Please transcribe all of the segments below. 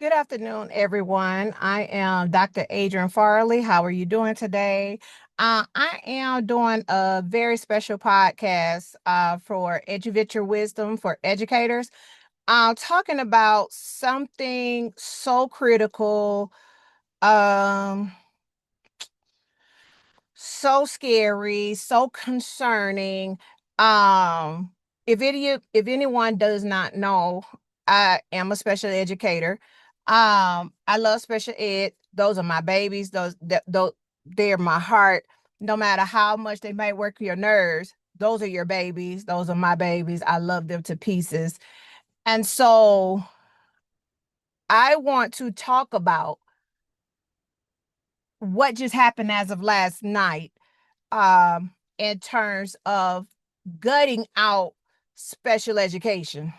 Good afternoon, everyone. I am Dr. Adrian Farley. How are you doing today? I am doing a very special podcast for Eduviture Wisdom for educators. I'm talking about something so critical, um, so scary, so concerning. Um, if anyone does not know, I am a special educator. I love special ed. Those are my babies. Those they're my heart. No matter how much they might work your nerves, those are your babies. Those are my babies. I love them to pieces. And so I want to talk about what just happened as of last night in terms of gutting out special education.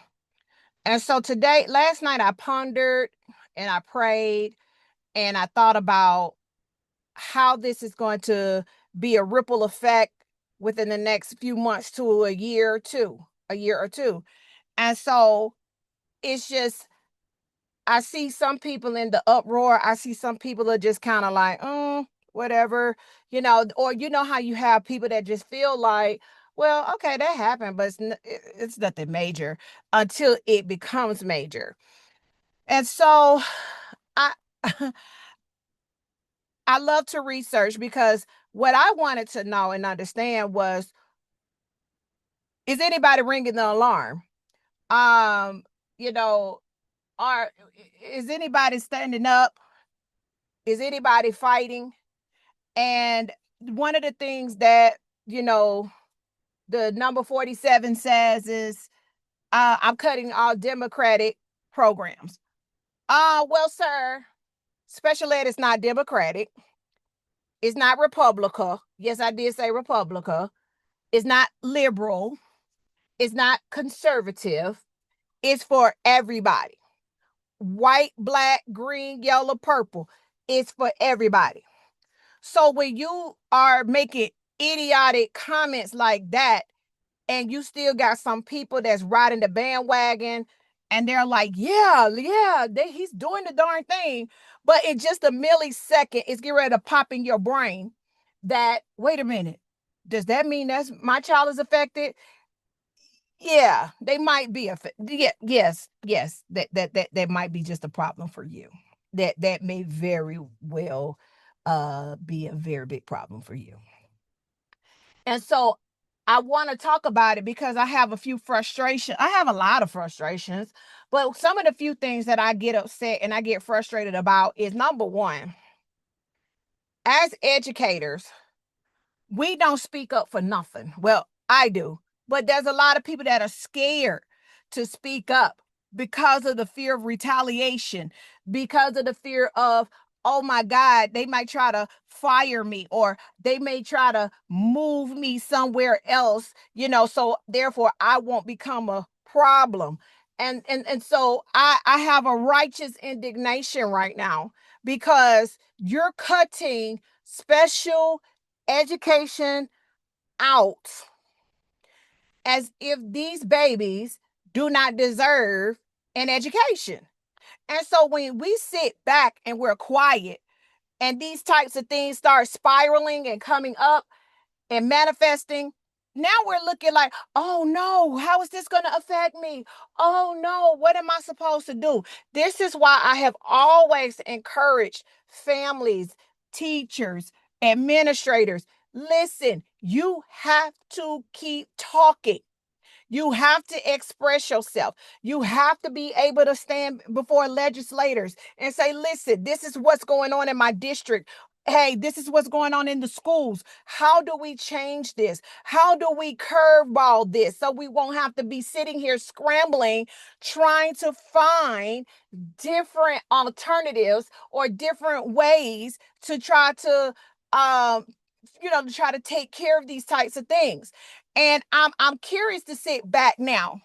And so last night, I pondered and I prayed and I thought about how this is going to be a ripple effect within the next few months to a year or two. And so it's just I see some people in the uproar. I see some people are just kind of like, whatever, or how you have people that just feel like, well, okay, that happened, but it's nothing major until it becomes major. And so I I love to research because what I wanted to know and understand was, is anybody ringing the alarm? Um, you know, are is anybody standing up? Is anybody fighting? And one of the things that, you know, the number 47 says is, I'm cutting all Democratic programs. Well, sir, special ed is not Democratic. It's not Republica. Yes, I did say Republica. It's not liberal. It's not conservative. It's for everybody. White, black, green, yellow, purple. It's for everybody. So when you are making idiotic comments like that, and you still got some people that's riding the bandwagon, and they're like, yeah, he's doing the darn thing. But in just a millisecond, it's getting ready to pop in your brain that, wait a minute, does that mean that's my child is affected? Yeah, they might be affected. Yeah, yes, that might be just a problem for you. That may very well be a very big problem for you. And so I want to talk about it because I have a few frustrations. I have a lot of frustrations, but some of the few things that I get upset and I get frustrated about is, number one, as educators, we don't speak up for nothing. Well, I do, but there's a lot of people that are scared to speak up because of the fear of retaliation, because of the fear of, oh my God, they might try to fire me or they may try to move me somewhere else, so therefore I won't become a problem. And so I have a righteous indignation right now because you're cutting special education out as if these babies do not deserve an education. And so when we sit back and we're quiet and these types of things start spiraling and coming up and manifesting, now we're looking like, oh no, how is this going to affect me? Oh no, what am I supposed to do? This is why I have always encouraged families, teachers, administrators. Listen, you have to keep talking. You have to express yourself. You have to be able to stand before legislators and say, listen, this is what's going on in my district. Hey, this is what's going on in the schools. How do we change this? How do we curveball this so we won't have to be sitting here scrambling, trying to find different alternatives or different ways to try to to try to take care of these types of things. And I'm curious to sit back now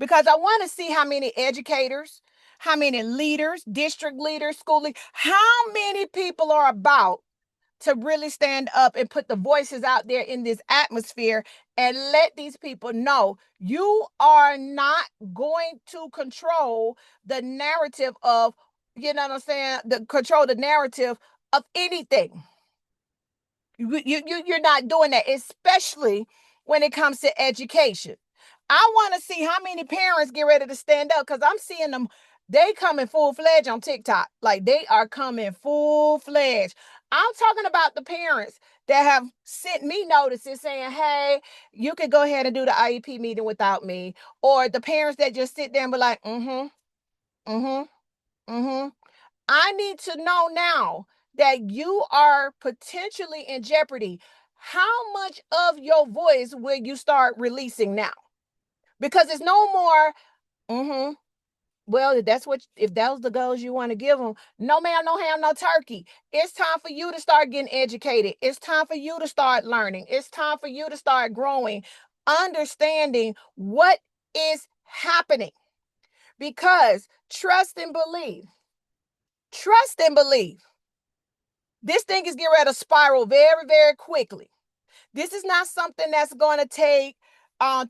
because I want to see how many educators, how many leaders, district leaders, school leaders, how many people are about to really stand up and put the voices out there in this atmosphere and let these people know you are not going to control the narrative of You know what I'm saying? Control the narrative of anything. You're not doing that, especially when it comes to education. I want to see how many parents get ready to stand up because I'm seeing them. They coming full fledged on TikTok. Like they are coming full fledged. I'm talking about the parents that have sent me notices saying, hey, you could go ahead and do the IEP meeting without me. Or the parents that just sit there and be like, mm-hmm, mm-hmm. I need to know now that you are potentially in jeopardy. How much of your voice will you start releasing now? Because it's no more, mm-hmm. Well, if that was the goals you want to give them, no ma'am, no ham, no turkey. It's time for you to start getting educated. It's time for you to start learning. It's time for you to start growing, understanding what is happening. Because trust and believe. This thing is getting ready to spiral very, very quickly. This is not something that's going to take 10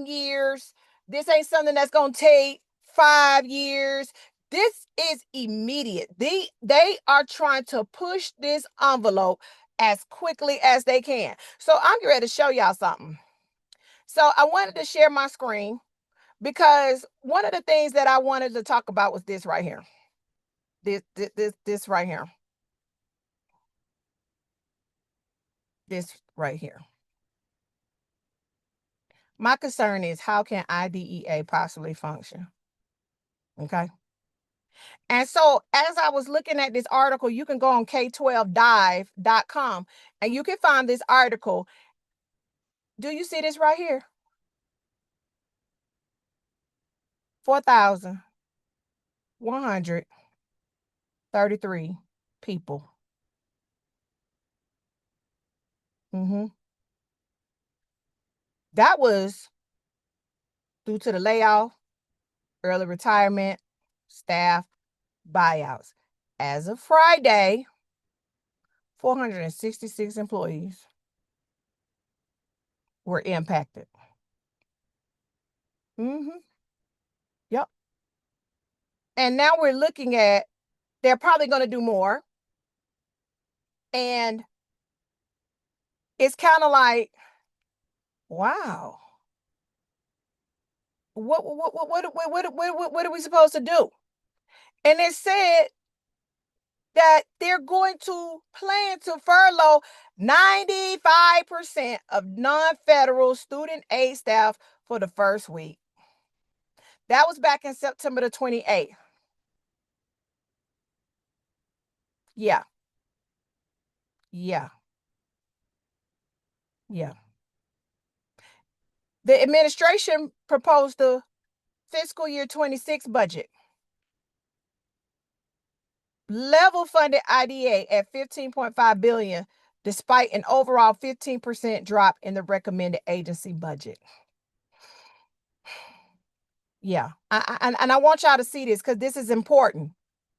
years. This ain't something that's going to take 5 years. This is immediate. They are trying to push this envelope as quickly as they can. So I'm ready to show y'all something. So I wanted to share my screen because one of the things that I wanted to talk about was this right here. This right here. This right here. My concern is how can IDEA possibly function? Okay. And so as I was looking at this article, you can go on k12dive.com and you can find this article. Do you see this right here? 4,133 people. Mm-hmm. That was due to the layoff, early retirement, staff buyouts. As of Friday, 466 employees were impacted. Mm-hmm. Yep. And now we're looking at they're probably going to do more. And it's kind of like, wow, what are we supposed to do? And it said that they're going to plan to furlough 95% of non-federal student aid staff for the first week. That was back in September the 28th. Yeah. Yeah. Yeah. The administration proposed the fiscal year 26 budget. Level funded IDA at 15.5 billion despite an overall 15% drop in the recommended agency budget. Yeah. And I want y'all to see this because this is important.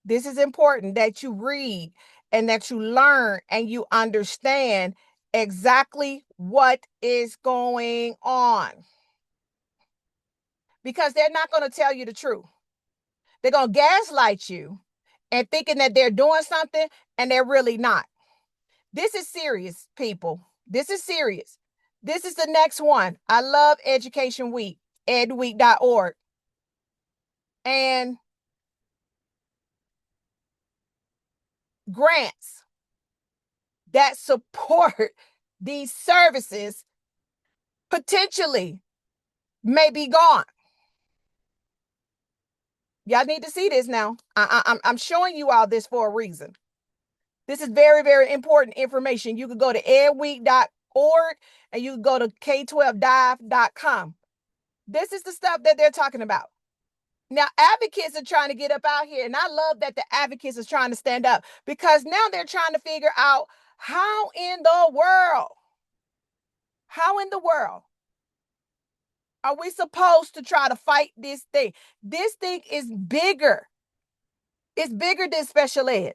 This is important that you read and that you learn and you understand exactly what is going on. Because they're not going to tell you the truth. They're going to gaslight you and thinking that they're doing something and they're really not. This is serious, people. This is serious. This is the next one. I love Education Week, edweek.org. And grants that support these services potentially may be gone. Y'all need to see this now. I'm showing you all this for a reason. This is very, very important information. You could go to edweek.org and you can go to k12dive.com. This is the stuff that they're talking about. Now, advocates are trying to get up out here, and I love that the advocates are trying to stand up because now they're trying to figure out how in the world are we supposed to try to fight this thing? This thing is bigger. It's bigger than special ed.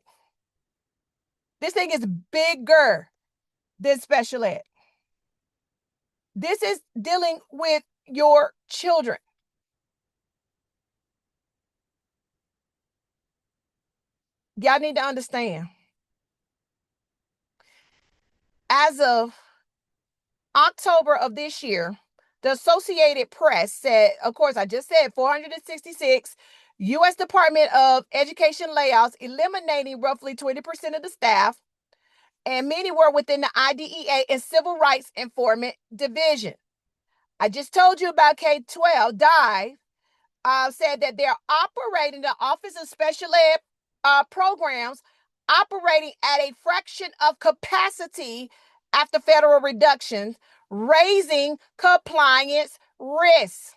This thing is bigger than special ed. This is dealing with your children. Y'all need to understand. As of October of this year, the Associated Press said, of course, I just said 466 U.S. Department of Education layoffs, eliminating roughly 20% of the staff, and many were within the IDEA and Civil Rights Enforcement Division. I just told you about K-12. Dive said that they're operating the Office of Special Ed programs, operating at a fraction of capacity after federal reductions, raising compliance risks.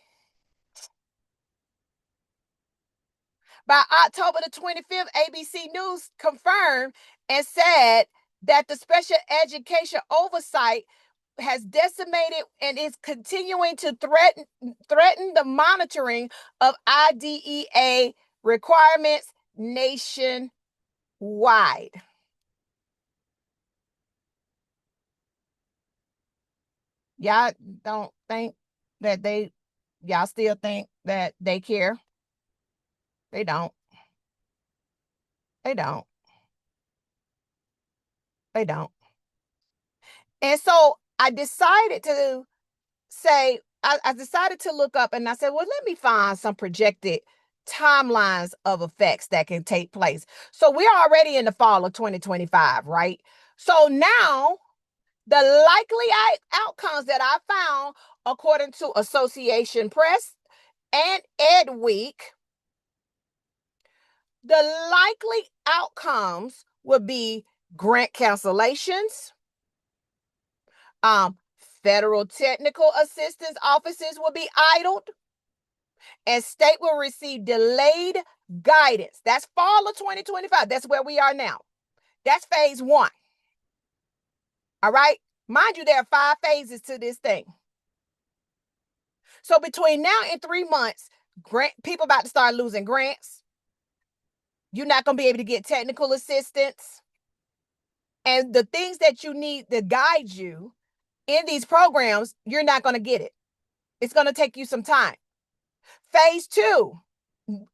By October the 25th, ABC News confirmed and said that the special education oversight has decimated and is continuing to threaten the monitoring of IDEA requirements nationwide. Y'all don't think that y'all still think that they care? They don't. They don't. They don't. And so I decided to I decided to look up and I said, well, let me find some projected timelines of effects that can take place. So we're already in the fall of 2025, right? So now the likely outcomes that I found, according to Association Press and Ed Week, the likely outcomes would be grant cancellations, federal technical assistance offices will be idled, and state will receive delayed guidance. That's fall of 2025. That's where we are now. That's phase one. All right. Mind you, there are 5 phases to this thing. So between now and 3 months, people about to start losing grants. You're not going to be able to get technical assistance. And the things that you need to guide you in these programs, you're not going to get it. It's going to take you some time. Phase 2,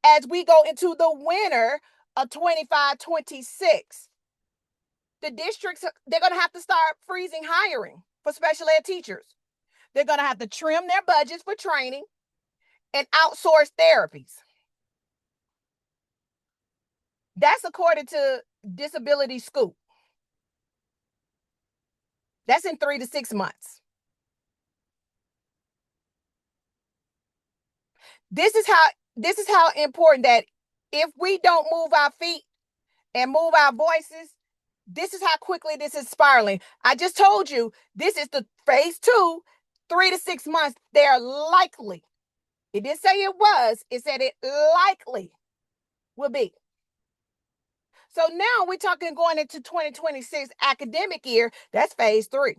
as we go into the winter of 25-26, the districts, they're going to have to start freezing hiring for special ed teachers. They're going to have to trim their budgets for training and outsource therapies. That's according to Disability Scoop. That's in 3 to 6 months. This is how important that if we don't move our feet and move our voices, this is how quickly this is spiraling. I just told you, this is the phase 2, 3 to 6 months. They're likely. It didn't say it was, it said it likely will be. So now we're talking going into 2026 academic year. That's phase 3.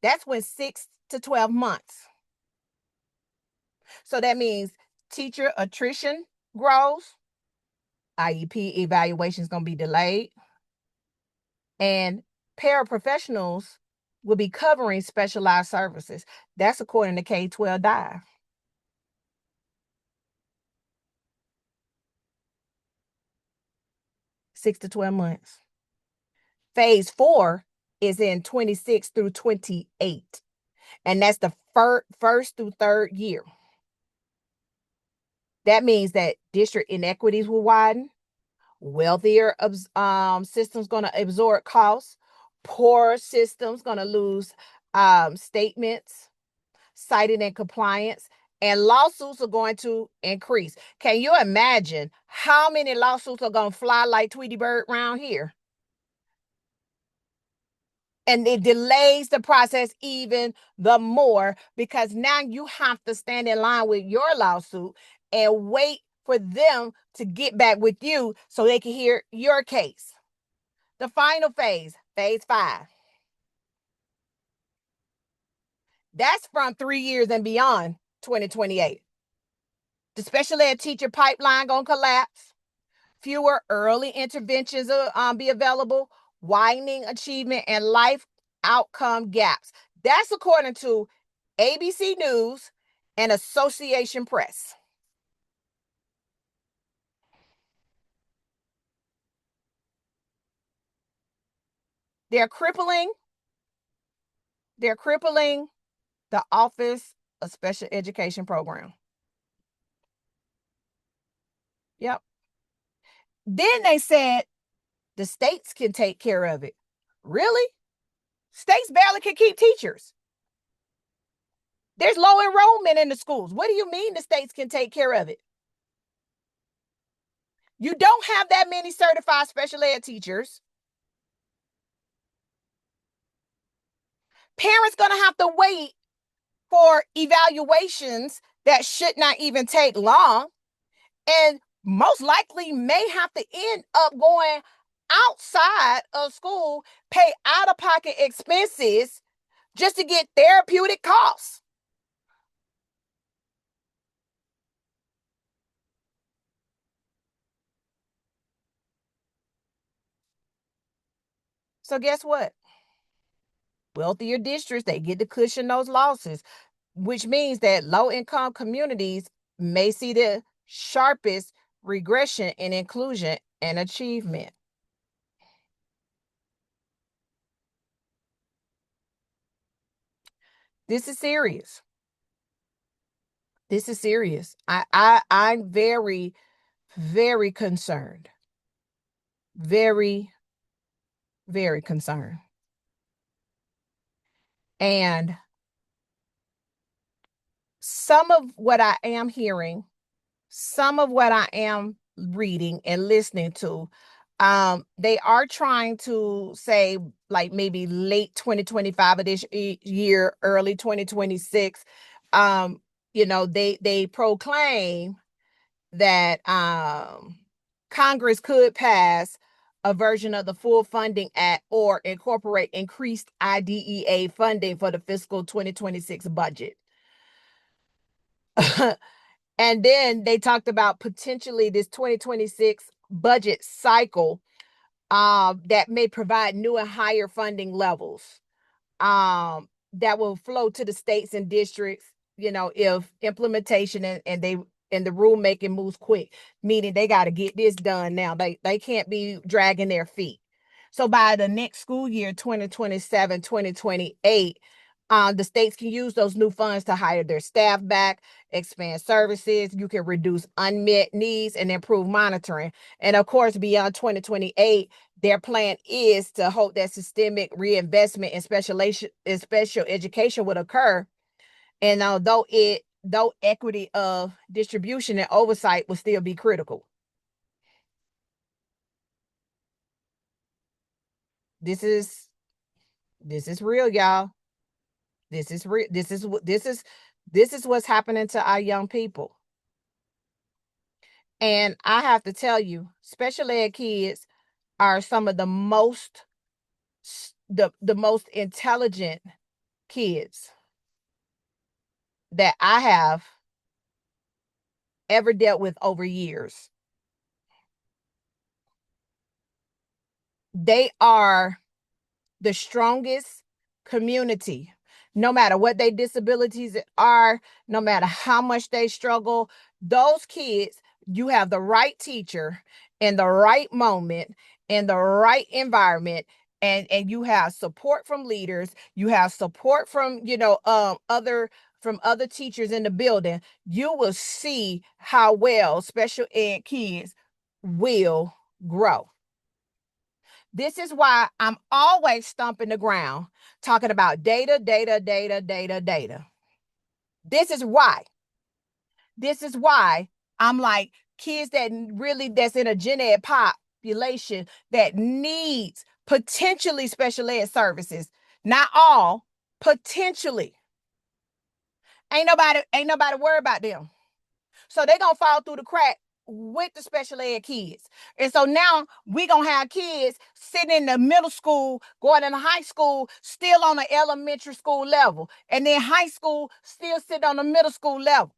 That's when 6 to 12 months. So that means teacher attrition grows, IEP evaluation is going to be delayed, and paraprofessionals will be covering specialized services. That's according to K-12 Dive. Six to 12 months. Phase 4 is in 26 through 28. And that's the first through third year. That means that district inequities will widen. Wealthier systems going to absorb costs. Poorer systems going to lose statements, citing and compliance, and lawsuits are going to increase. Can you imagine how many lawsuits are going to fly like Tweety Bird around here? And it delays the process even the more because now you have to stand in line with your lawsuit and wait for them to get back with you so they can hear your case. The final phase, phase 5. That's from 3 years and beyond 2028. The special ed teacher pipeline going to collapse. Fewer early interventions will be available, widening achievement and life outcome gaps. That's according to ABC News and Association Press. They're crippling, they're crippling the Office of Special Education Program. Yep. Then they said the states can take care of it. Really? States barely can keep teachers. There's low enrollment in the schools. What do you mean the states can take care of it? You don't have that many certified special ed teachers. Parents going to have to wait for evaluations that should not even take long, and most likely may have to end up going outside of school, pay out of pocket expenses just to get therapeutic costs. So guess what? Wealthier districts, they get to cushion those losses, which means that low income communities may see the sharpest regression in inclusion and achievement. This is serious. This is serious. I'm very, very concerned. Very, very concerned. And some of what I am hearing, some of what I am reading and listening to, they are trying to say like maybe late 2025 of this year, early 2026. They proclaim that Congress could pass a version of the full funding act or incorporate increased IDEA funding for the fiscal 2026 budget. And then they talked about potentially this 2026 budget cycle that may provide new and higher funding levels that will flow to the states and districts, if implementation and the rulemaking moves quick, meaning they got to get this done now. They can't be dragging their feet. So by the next school year, 2027, 2028, the states can use those new funds to hire their staff back, expand services. You can reduce unmet needs and improve monitoring. And of course, beyond 2028, their plan is to hope that systemic reinvestment in special education would occur. And though equity of distribution and oversight will still be critical. This is real, y'all. This is real. This is what's happening to our young people. And I have to tell you, special ed kids are some of the most intelligent kids that I have ever dealt with over years. They are the strongest community, no matter what their disabilities are, no matter how much they struggle. Those kids, you have the right teacher in the right moment, in the right environment, and you have support from leaders, you have support from other teachers in the building. You will see how well special ed kids will grow. This is why I'm always stomping the ground talking about data, data, data, data, data. This is why. This is why I'm like, kids that's in a gen ed population that needs potentially special ed services. Not all, potentially. Ain't nobody worried about them. So they're gonna fall through the crack with the special ed kids. And so now we're gonna have kids sitting in the middle school, going into high school, still on the elementary school level, and then high school still sitting on the middle school level.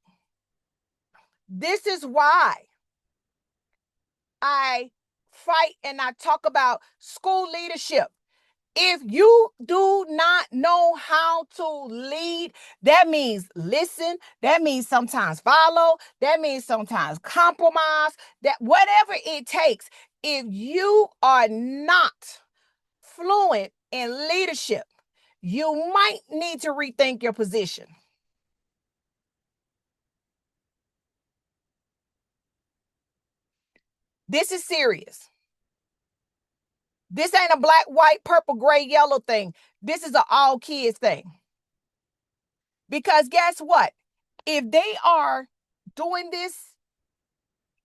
This is why I fight and I talk about school leadership. If you do not know how to lead, that means listen, that means sometimes follow, that means sometimes compromise, that whatever it takes. If you are not fluent in leadership, you might need to rethink your position. This is serious. This ain't a black, white, purple, gray, yellow thing. This is an all kids thing. Because guess what? If they are doing this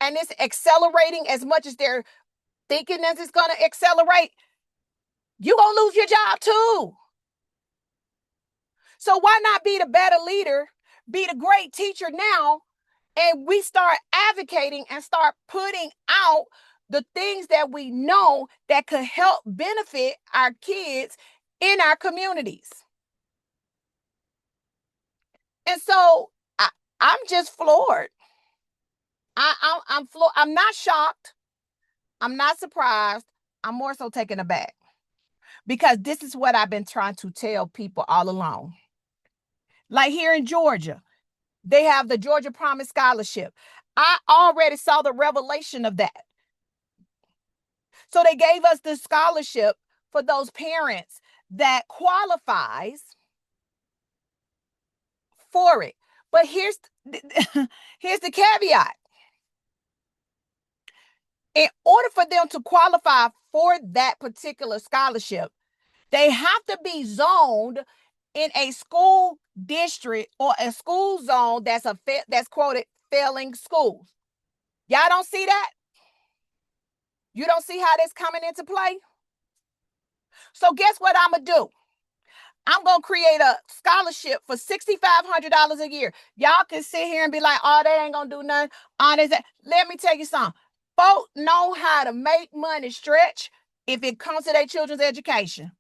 and it's accelerating as much as they're thinking that it's going to accelerate, you're going to lose your job too. So why not be the better leader, be the great teacher now, and we start advocating and start putting out the things that we know that could help benefit our kids in our communities. And so I'm just floored. I'm floored. I'm not shocked. I'm not surprised. I'm more so taken aback because this is what I've been trying to tell people all along. Like here in Georgia, they have the Georgia Promise Scholarship. I already saw the revelation of that. So they gave us the scholarship for those parents that qualifies for it. But here's here's the caveat. In order for them to qualify for that particular scholarship, they have to be zoned in a school district or a school zone that's quoted failing schools. Y'all don't see that? You don't see how that's coming into play? So guess what I'm going to do? I'm going to create a scholarship for $6,500 a year. Y'all can sit here and be like, oh, they ain't going to do nothing. Let me tell you something. Folks know how to make money stretch if it comes to their children's education.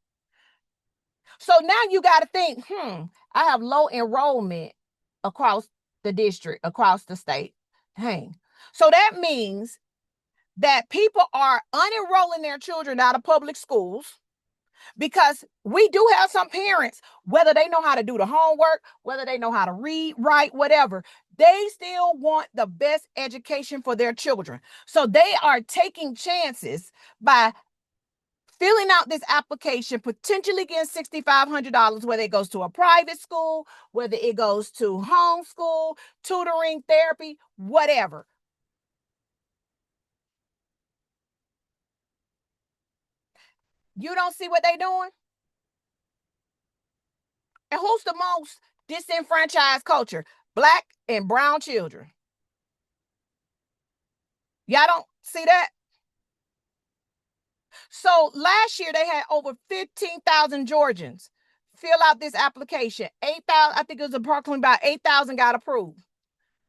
So now you got to think, I have low enrollment across the district, across the state. So that means that people are unenrolling their children out of public schools because we do have some parents, whether they know how to do the homework, whether they know how to read, write, whatever, they still want the best education for their children. So they are taking chances by filling out this application, potentially getting $6,500, whether it goes to a private school, whether it goes to homeschool, tutoring, therapy, whatever. You don't see what they're doing? And who's the most disenfranchised culture? Black and brown children. Y'all don't see that? So last year they had over 15,000 Georgians fill out this application. 8,000, I think it was approximately about 8,000 got approved.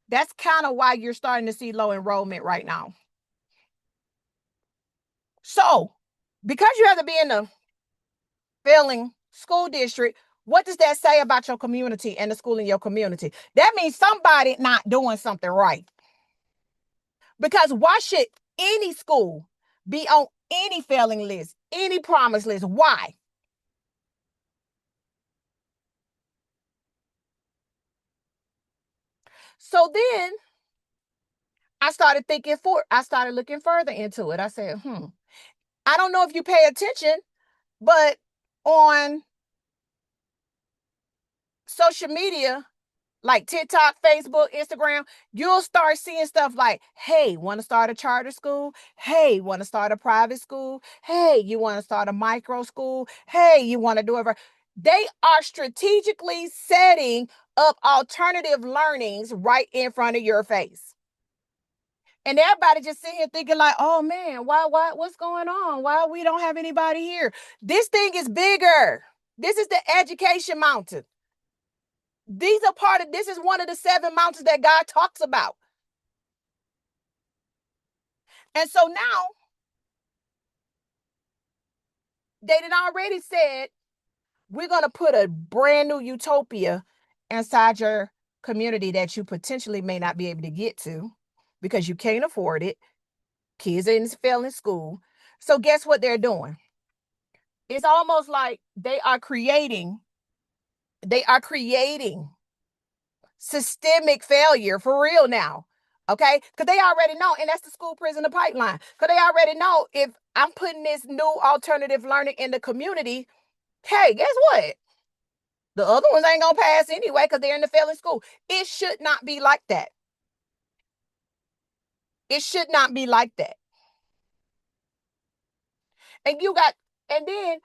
That's kind of why you're starting to see low enrollment right now. So, because you have to be in a failing school district, what does that say about your community and the school in your community? That means somebody not doing something right. Because why should any school be on any failing list, any promise list? Why? So then I started looking further into it. I said, I don't know if you pay attention, but on social media, like TikTok, Facebook, Instagram, you'll start seeing stuff like, hey, want to start a charter school? Hey, want to start a private school? Hey, you want to start a micro school? Hey, you want to do it? They are strategically setting up alternative learnings right in front of your face. And everybody just sitting here thinking like, oh man, what's going on? Why we don't have anybody here? This thing is bigger. This is the education mountain. This is one of the 7 mountains that God talks about. And so now they had already said, we're going to put a brand new utopia inside your community that you potentially may not be able to get to because you can't afford it. Kids are in failing school. So guess what they're doing? It's almost like they are creating systemic failure for real now. Okay? Because they already know, and that's the school prison pipeline. Because they already know if I'm putting this new alternative learning in the community, Hey, guess what? The other ones ain't gonna pass anyway because they're in the failing school. It should not be like that. It should not be like that. And you got, and then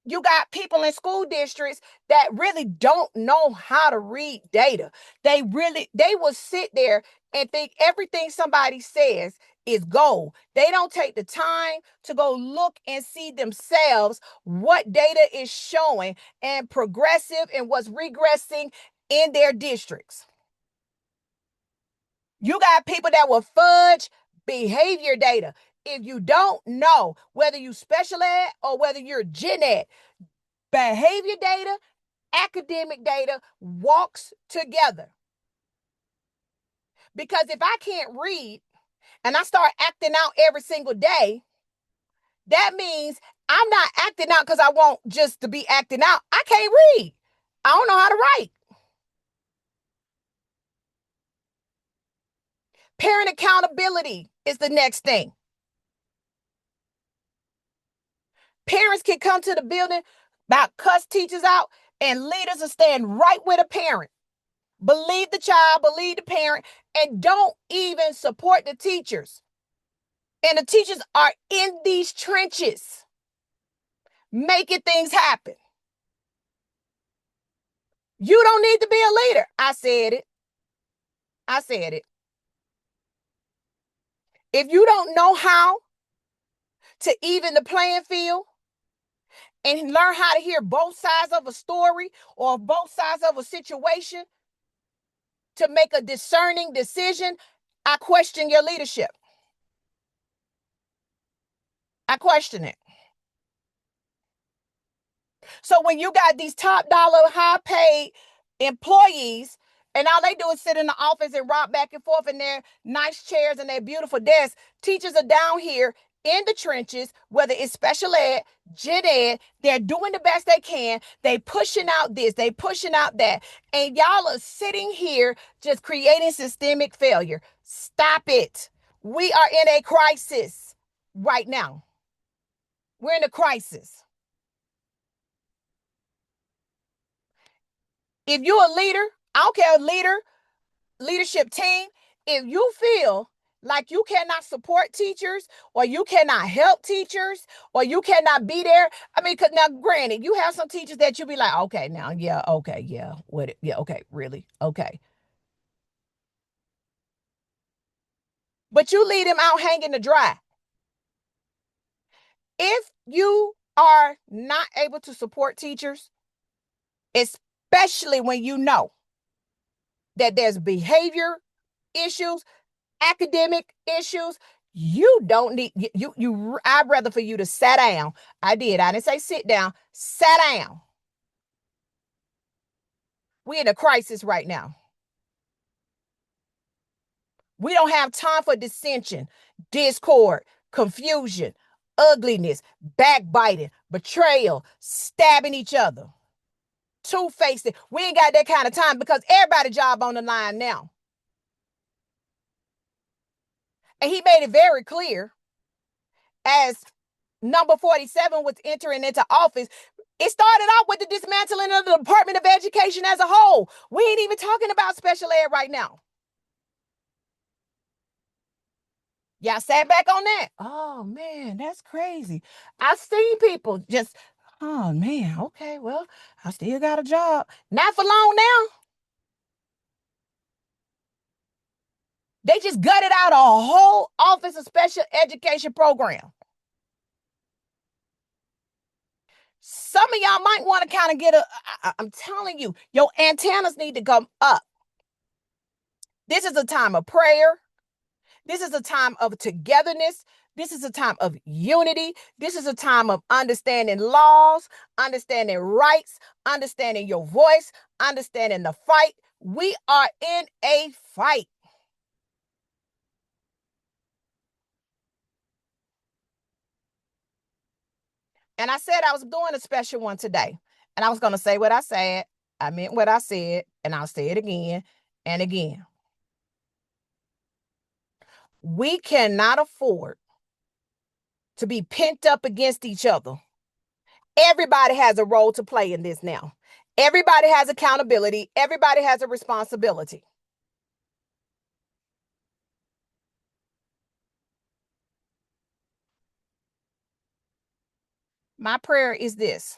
you got people in school districts that really don't know how to read data. They will sit there and think everything somebody says is gold. They don't take the time to go look and see themselves what data is showing and progressive and what's regressing in their districts. You got people that will fudge behavior data. If you don't know whether you special ed or whether you're gen ed, behavior data, academic data walks together. Because if I can't read and I start acting out every single day, that means I'm not acting out because I want just to be acting out. I can't read. I don't know how to write. Parent accountability is the next thing. Parents can come to the building, about cuss teachers out, and leaders will stand right with a parent. Believe the child, believe the parent, and don't even support the teachers. And the teachers are in these trenches making things happen. You don't need to be a leader. I said it. I said it. If you don't know how to even the playing field and learn how to hear both sides of a story or both sides of a situation to make a discerning decision, I question your leadership. I question it. So when you got these top dollar, high paid employees, and all they do is sit in the office and rock back and forth in their nice chairs and their beautiful desks, teachers are down here in the trenches, whether it's special ed, gen ed, they're doing the best they can. They pushing out this, they pushing out that. And y'all are sitting here just creating systemic failure. Stop it. We are in a crisis right now. We're in a crisis. If you're a leader, I don't care, leadership team, if you feel like you cannot support teachers or you cannot help teachers or you cannot be there, I mean, because now granted, you have some teachers that you'll be like, okay, now, yeah, okay, yeah, what, yeah, okay, really, okay. But you leave them out hanging to dry. If you are not able to support teachers, especially when you know that there's behavior issues, academic issues, you don't need you I'd rather for you to sit down. I didn't say sit down, sat down. We're in a crisis right now. We don't have time for dissension, discord, confusion, ugliness, backbiting, betrayal, stabbing each other, two-faced. We ain't got that kind of time because everybody's job on the line now. And he made it very clear as number 47 was entering into office. It started out with the dismantling of the Department of Education as a whole. We ain't even talking about special ed right now. Y'all sat back on that. Oh man, that's crazy. I've seen people just, oh man, okay, well, I still got a job. Not for long now. They just gutted out a whole Office of Special Education program. Some of y'all might want to kind of get I'm telling you, your antennas need to come up. This is a time of prayer. This is a time of togetherness. This is a time of unity. This is a time of understanding laws, understanding rights, understanding your voice, understanding the fight. We are in a fight. And I said I was doing a special one today. And I was going to say what I said. I meant what I said. And I'll say it again and again. We cannot afford to be pent up against each other Everybody has a role to play in this now. Everybody has accountability. Everybody has a responsibility. My prayer is this.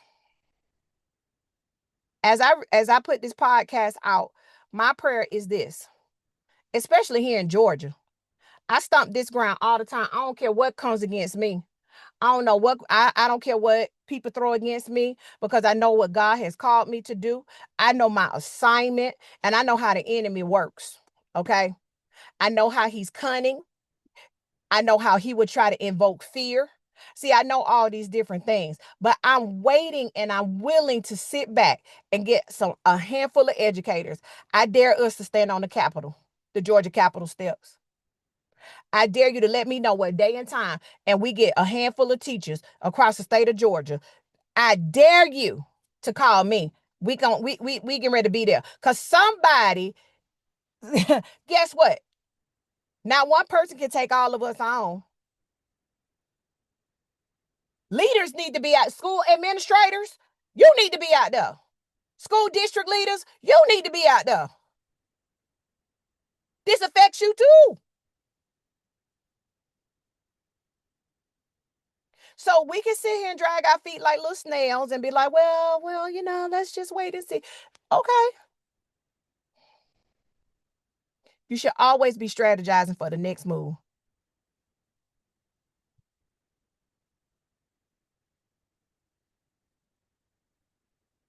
As I put this podcast out, my prayer is this, especially here in Georgia. I stomp this ground all the time. I don't care what comes against me. I don't know what I don't care what people throw against me because I know what God has called me to do. I know my assignment and I know how the enemy works. Okay. I know how he's cunning. I know how he would try to invoke fear. See, I know all these different things, but I'm waiting and I'm willing to sit back and get a handful of educators. I dare us to stand on the Capitol, the Georgia Capitol steps. I dare you to let me know what day and time, and we get a handful of teachers across the state of Georgia. I dare you to call me. We getting ready to be there. Cause somebody, guess what? Not one person can take all of us on. Leaders need to be out. School administrators, you need to be out there. School district leaders, you need to be out there. This affects you too. So we can sit here and drag our feet like little snails and be like, well, let's just wait and see. Okay. You should always be strategizing for the next move.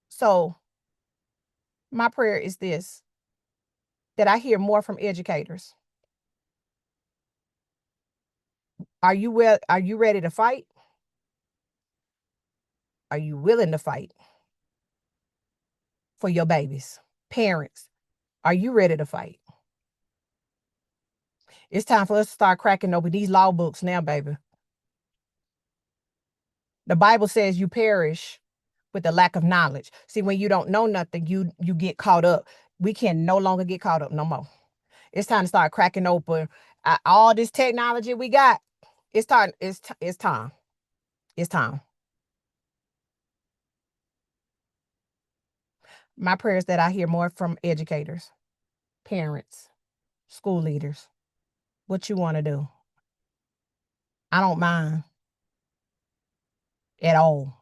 So my prayer is this, that I hear more from educators. Are you ready to fight? Are you willing to fight for your babies? Parents, are you ready to fight? It's time for us to start cracking open these law books now, baby. The Bible says you perish with the lack of knowledge. See, when you don't know nothing, you get caught up. We can no longer get caught up no more. It's time to start cracking open all this technology we got. It's time. It's time. It's time. My prayer is that I hear more from educators, parents, school leaders. What you want to do? I don't mind at all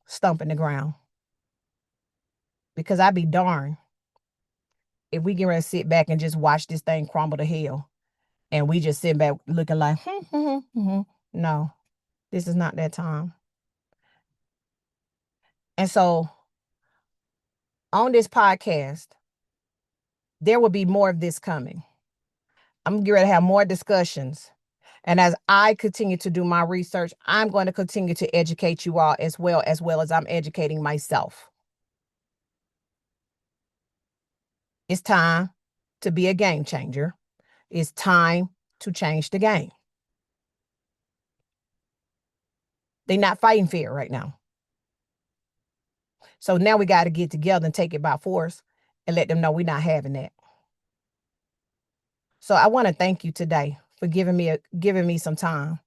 stumping the ground because I'd be darned if we get ready to sit back and just watch this thing crumble to hell and we just sit back looking like, no, this is not that time. And so on this podcast, there will be more of this coming. I'm going to have more discussions. And as I continue to do my research, I'm going to continue to educate you all as well as I'm educating myself. It's time to be a game changer. It's time to change the game. They're not fighting fear right now. So now we got to get together and take it by force and let them know we're not having that. So I want to thank you today for giving me some time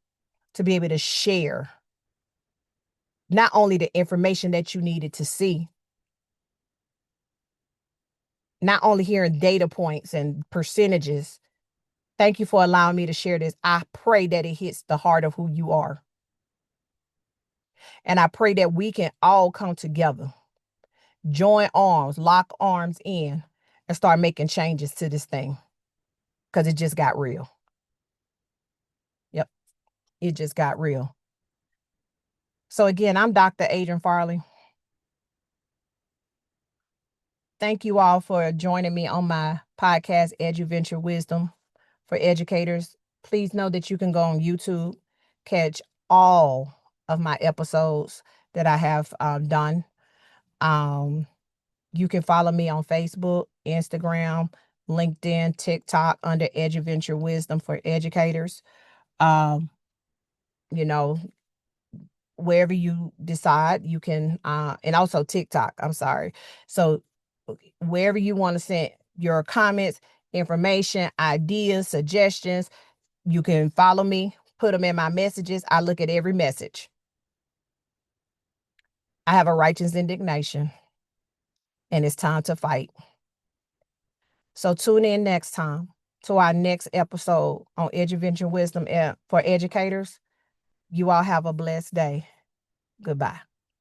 to be able to share not only the information that you needed to see, not only hearing data points and percentages. Thank you for allowing me to share this. I pray that it hits the heart of who you are. And I pray that we can all come together, join arms, lock arms in, and start making changes to this thing. Because it just got real. Yep. It just got real. So again, I'm Dr. Adrian Farley. Thank you all for joining me on my podcast, EduVenture Wisdom for Educators. Please know that you can go on YouTube, catch all of my episodes that I have done. You can follow me on Facebook, Instagram, LinkedIn, TikTok under EduVenture Wisdom for Educators. Um, you know, wherever you decide, you can, and also TikTok. I'm sorry. So wherever you want to send your comments, information, ideas, suggestions, you can follow me, put them in my messages. I look at every message. I have a righteous indignation, and it's time to fight. So tune in next time to our next episode on Eduvention Wisdom for Educators. You all have a blessed day. Goodbye.